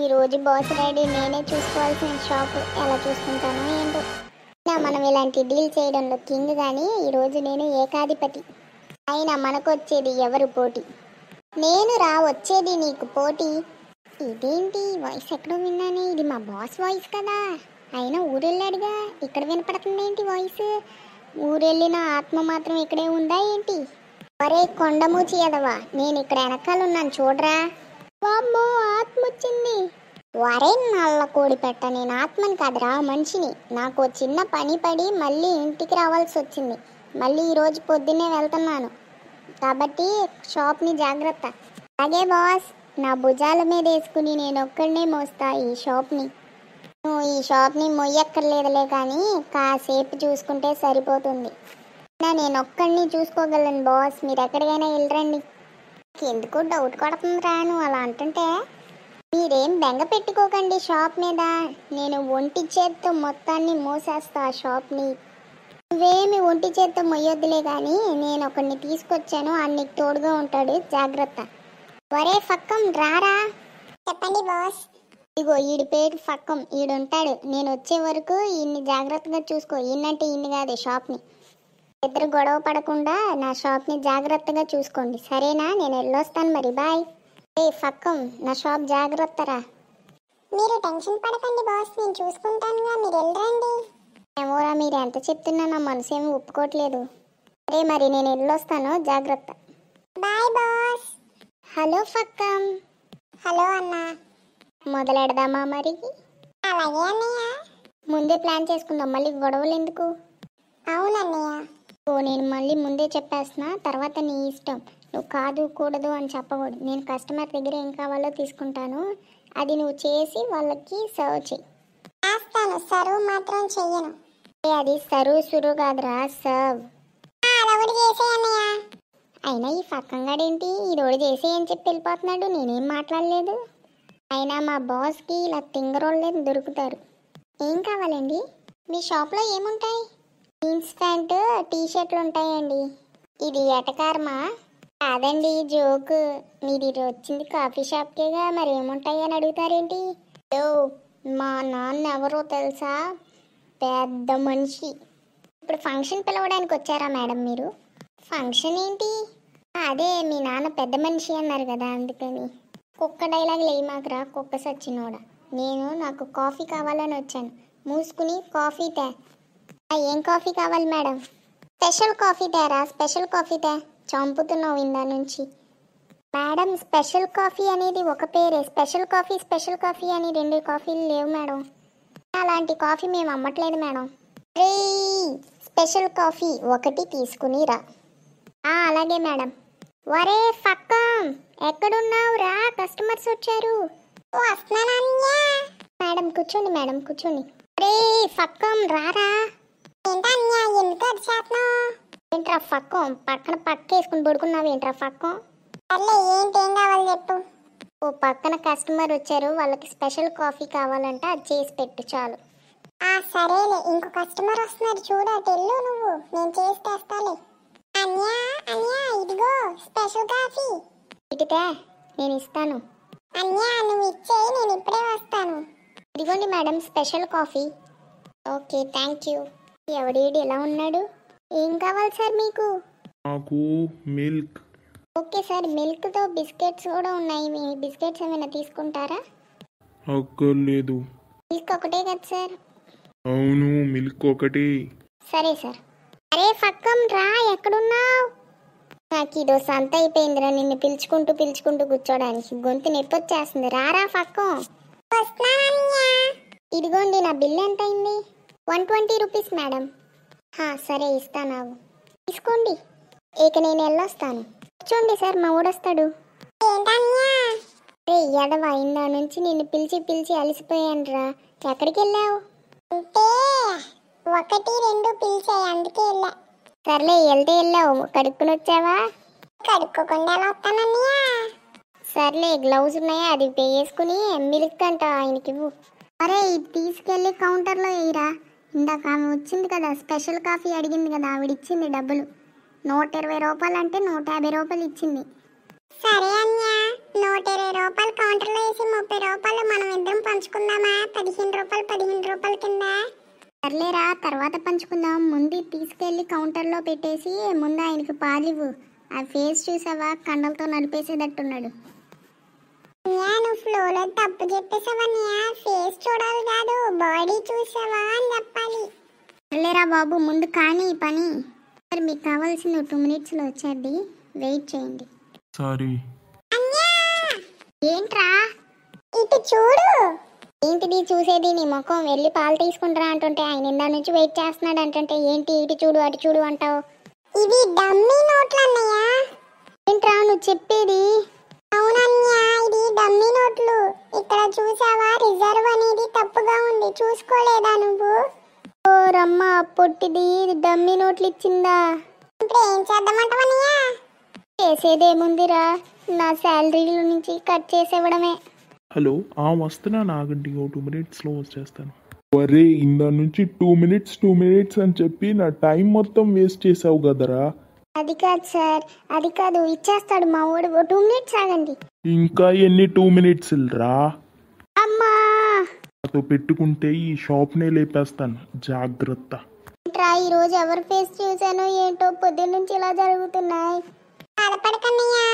ఈరోజు boss daddy నేనే చూసుకోవాల్సిన షాప్ ఎలా చూసుకుంటానో ఏంటో. మనం ఇలాంటి డీల్ చేయడంలో కింగ్, కానీ ఈరోజు నేను ఏకాధిపతి. అయినా మనకు వచ్చేది ఎవరు పోటీ? నేను రా వచ్చేది నీకు పోటీ. ఇదేంటి వాయిస్ ఎక్కడో విన్నానే, ఇది మా బాస్ వాయిస్ కదా. అయినా ఊరెళ్ళాడుగా, ఇక్కడ వినపడుతుంది ఏంటి వాయిస్? ఊరెళ్ళిన ఆత్మ మాత్రం ఇక్కడే ఉందా ఏంటి? ఒరే కొండమూచి ఎదవా, నేను ఇక్కడ వెనకాల ఉన్నాను చూడరా. వామ్మో, ఆత్మ వచ్చింది. వరే నల్ల కోడి పెట్ట, నేను ఆత్మని కాదురా, మనిషిని. నాకు చిన్న పని పడి మళ్ళీ ఇంటికి రావాల్సి వచ్చింది. మళ్ళీ ఈరోజు పొద్దున్నే వెళ్తున్నాను కాబట్టి షాప్ని జాగ్రత్త. అలాగే బాస్, నా భుజాల మీద వేసుకుని నేను ఒక్కడనే మోస్తా ఈ షాప్ని. నువ్వు ఈ షాప్ని మొయ్యక్కర్లేదులే, కానీ కాసేపు చూసుకుంటే సరిపోతుంది. నేను ఒక్కడిని చూసుకోగలను బాస్, మీరు ఎక్కడికైనా వెళ్ళరండి. ఎందుకు డౌట్ కొడుతుంది రా నువ్వు అలా అంటుంటే. మీరేం బెంగ పెట్టుకోకండి షాప్ మీద, నేను ఒంటి చేత్తో మొత్తాన్ని మోసేస్తా ఆ షాప్ని. నువ్వేమి ఒంటి చేత్తో మొయ్యొద్దులే, కానీ నేను ఒకడిని తీసుకొచ్చాను, అన్నికి తోడుగా ఉంటాడు, జాగ్రత్త. వరే ఫక్కం రారా. చెప్పండి బాస్. ఇగో ఈడి పేరు ఫక్కం, ఈడుంటాడు. నేను వచ్చే వరకు ఈయన్ని జాగ్రత్తగా చూసుకో. ఈయనంటే ఈయన్ని కాదు, షాప్ని. ఇద్దరు గొడవ పడకుండా నా షాప్ని జాగ్రత్తగా చూసుకోండి, సరేనా? నేను వెళ్ళొస్తాను మరి, బాయ్. ఏ ఫక్కం, నా షాప్ జాగ్రత్తరా. మీరు టెన్షన్ పడకండి బాస్, నేను చూసుకుంటానుగా, మీరు వెళ్ళరండి. ఏమోరా, మీరు ఎంత చెప్తున్నా నా మనసు ఏమి ఒప్పుకోవట్లేదు. సరే మరి, నేను వెళ్ళొస్తాను, జాగ్రత్త. Bye boss. హలో ఫక్కం. హలో అన్న. మొదలెడదామా మరి? అలాగే అన్నయ్య. ముందే ప్లాన్ చేసుకుందాం, మళ్ళీ గొడవలు ఎందుకు? అవునన్నయ్య. ఓ, నేను మళ్ళీ ముందే చెప్పేస్తున్నా, తర్వాత నీ ఇష్టం. నువ్వు కాదు కూడదు అని చెప్పకూడదు. నేను కస్టమర్ దగ్గర ఏం కావాలో తీసుకుంటాను, అది నువ్వు చేసి వాళ్ళకి సర్వ్ చేయి. చేస్తాను, సర్వ్ మాత్రం చెయ్యను. అది సర్వ్ సురు కాదురా, సర్వ్. అయినా ఈ పక్కంగాడేంటి ఈరోజు చేసే అని చెప్పి వెళ్ళిపోతున్నాడు, నేనేం మాట్లాడలేదు. అయినా మా బాస్కి ఇలా తింగరోళ్ళే దొరుకుతారు. ఏం కావాలండి? మీ షాప్లో ఏముంటాయి? జీన్స్ ప్యాంట్, టీ షర్ట్లు ఉంటాయండి. ఇది ఎటకారమా? కాదండి, జోకు. మీరు వచ్చింది కాఫీ షాప్కేగా, మరి ఏముంటాయి అని అడుగుతారేంటి? మా నాన్న ఎవరో తెలుసా? పెద్ద మనిషి. ఇప్పుడు ఫంక్షన్ పిలవడానికి వచ్చారా మేడం మీరు? ఫంక్షన్ ఏంటి? అదే మీ నాన్న పెద్ద మనిషి అన్నారు కదా, అందుకని. కుక్క డైలాగ్ లేమాకరా, కుక్క సచ్చినోడా. నాకు కాఫీ కావాలని వచ్చాను. మూసుకుని కాఫీ తే. ఏం కాఫీ కావాలి మేడం? స్పెషల్ కాఫీ తేరా, స్పెషల్ కాఫీ తే. చంపుతున్నావు ఇందా నుంచి. మేడం, స్పెషల్ కాఫీ అనేది ఒక పేరే, స్పెషల్ కాఫీ అని 2 కాఫీలు లేవు మేడం. అలాంటి కాఫీ మేము అమ్మట్లేదు మేడం. రే, స్పెషల్ కాఫీ ఒకటి తీసుకుని రా. అలాగే మేడం. వరే ఫక్కం, ఎక్కడున్నావు రా, కస్టమర్స్ వచ్చారు. మేడం కూర్చోండి, మేడం కూర్చోండి. రే ఫక్కం రారా. ఏంట్రా ఫక్కం, పక్క వేసుకుని పడుకున్నావు ఏంట్రా ఫక్కం? ఏంటేం కావాలి చెప్పు. ఓ పక్కన కస్టమర్ వచ్చారు, వాళ్ళకి స్పెషల్ కాఫీ కావాలంట, అది చేసి పెట్టు చాలు. సరేలే, ఇంకో కస్టమర్ వస్తున్నారు చూడు, అటు వెళ్ళు నువ్వు, నేను చేసి తెస్తాలే. అన్యా ఇదిగో స్పెషల్ కాఫీ. ఇటుతే, నేను ఇస్తాను. అన్యా నువ్వు ఇచ్చేయి, నేను ఇప్పుడే వస్తాను. ఇదిగోండి madam, special coffee. Okay, thank you. ఎవడేడి ఎలా ఉన్నాడు? ఏం కావాలి సార్ మీకు? నాకు మిల్క్. ఓకే సార్, మిల్క్తో బిస్కెట్స్ కూడా ఉన్నాయి, మీ బిస్కెట్స్ ఏమైనా తీసుకుంటారా? అక్కర్లేదు. మిల్క్ ఒకటే కదా సార్? అవును, మిల్క్ ఒకటి. సరే సార్. అరే ఫక్కం రా, ఎక్కడున్నావు? నాకు ఇదో సంత అయిపోయిందిరా, నిన్ను పిలుచుకుంటూ కూర్చోడానికి గొంతు నొప్పి వచ్చేస్తుంది. రారా ఫక్కం. ఇదిగోండి, నా బిల్ ఎంత అయింది? 120 రూపీస్ మేడం. సరే ఇస్తాను, తీసుకోండి. ఇక నేను వెళ్ళొస్తాను. కూర్చోండి సార్, మా ఊడొస్తాడు. రే ఎదవా, ఇందా నుంచి నిన్ను పిలిచి అలసిపోయాను రా. ఎక్కడికి వెళ్ళావు? అంటే 1, 2 పిలిచాయి, అందుకే వెళ్ళా. సర్లే, వెళ్తే వెళ్ళావు, కడుక్కుని వచ్చావా? కడుక్కోకుండా వస్తానన్నయ్యా. సర్లే, గ్లౌజ్ ఉన్నాయా, అది వేసుకుని మిల్క్ అంట ఆయనకి ఇవ్వు. అరే ఇది తీసుకెళ్ళి కౌంటర్లో వేయరా. ఇందాక ఆమె వచ్చింది కదా, స్పెషల్ కాఫీ అడిగింది కదా, ఆవిడ ఇచ్చింది డబ్బులు. 120 రూపాయలు అంటే 150 రూపాయలు ఇచ్చింది. సరే అన్యా, 120 రూపాయలు కౌంటర్లో వేసి 30 రూపాయలు మనం ఇద్దరం పంచుకుందామా? 15 రూపాయల కింద. సర్లేరా, తర్వాత పంచుకుందాం. ముందు తీసుకెళ్లి కౌంటర్లో పెట్టేసి ముందు ఆయనకు పాలివ్వు. ఆ ఫేస్ చూసావా, కండలతో నలిపేసేటట్టున్నాడు. నువ్వు ఫ్లోలో తప్పు చెప్పేసావన్నయ్యా. ఫేస్ చూడాలి కాదు, బాడీ చూసావా అని చెప్పాలి. సర్లేరా బాబు, ముందు కానీ ఈ పని. సార్, మీకు కావాల్సింది 2 minutesలో వచ్చేది, వెయిట్ చేయండి. సారీ. ఏంట్రా ఇటు చూడు. ఏంటిది చూసేది? నీ ముఖం. వెళ్ళి పాలు తీసుకుంటారా అంటుంటే ఆయన ఇందా నుంచి వెయిట్ చేస్తున్నాడు అంటుంటే ఏంటి ఇటు చూడు అటు చూడు అంటావు? ఇది డమ్మీ నోట్లు అన్నయ్య. ఏంట్రా నువ్వు చెప్పేది? అవునన్నయ్య, ఇది డమ్మీ నోట్లు. ఇక్కడ చూసావా, రిజర్వ్ అనేది తప్పుగా ఉంది, చూసుకోలేదా నువ్వు? ఓ రమ్మ, పొట్టిది డమ్మీ నోట్లు ఇచ్చిందా? ఇప్పుడు ఏం చేద్దామంటావన్నయ్య? చేసేదేముందిరా, నా శాలరీలో నుంచి కట్ చేసేవడమే. హలో, వస్తున్నా, నాగండి. 2 minutesలో వచ్చేస్తాను. అరే, ఇందా నుంచి 2 minutes అని చెప్పి నా టైం మొత్తం వేస్ట్ చేసావు కదరా. అది కాదు సార్, అది కాదు, ఇచ్చేస్తాడు మా వాడు. 2 minutes ఆగండి. ఇంకా ఎన్ని 2 minutes రా? అమ్మా, నాతో పెట్టుకుంటే ఈ షాప్నే లేపేస్తాను, జాగ్రత్త. ఏంట్రా ఈ రోజు ఎవరి ఫేస్ చూసానో ఏంటో, పొద్దున్న నుంచి ఇలా జరుగుతున్నాయి. బాధపడకన్నయ్యా,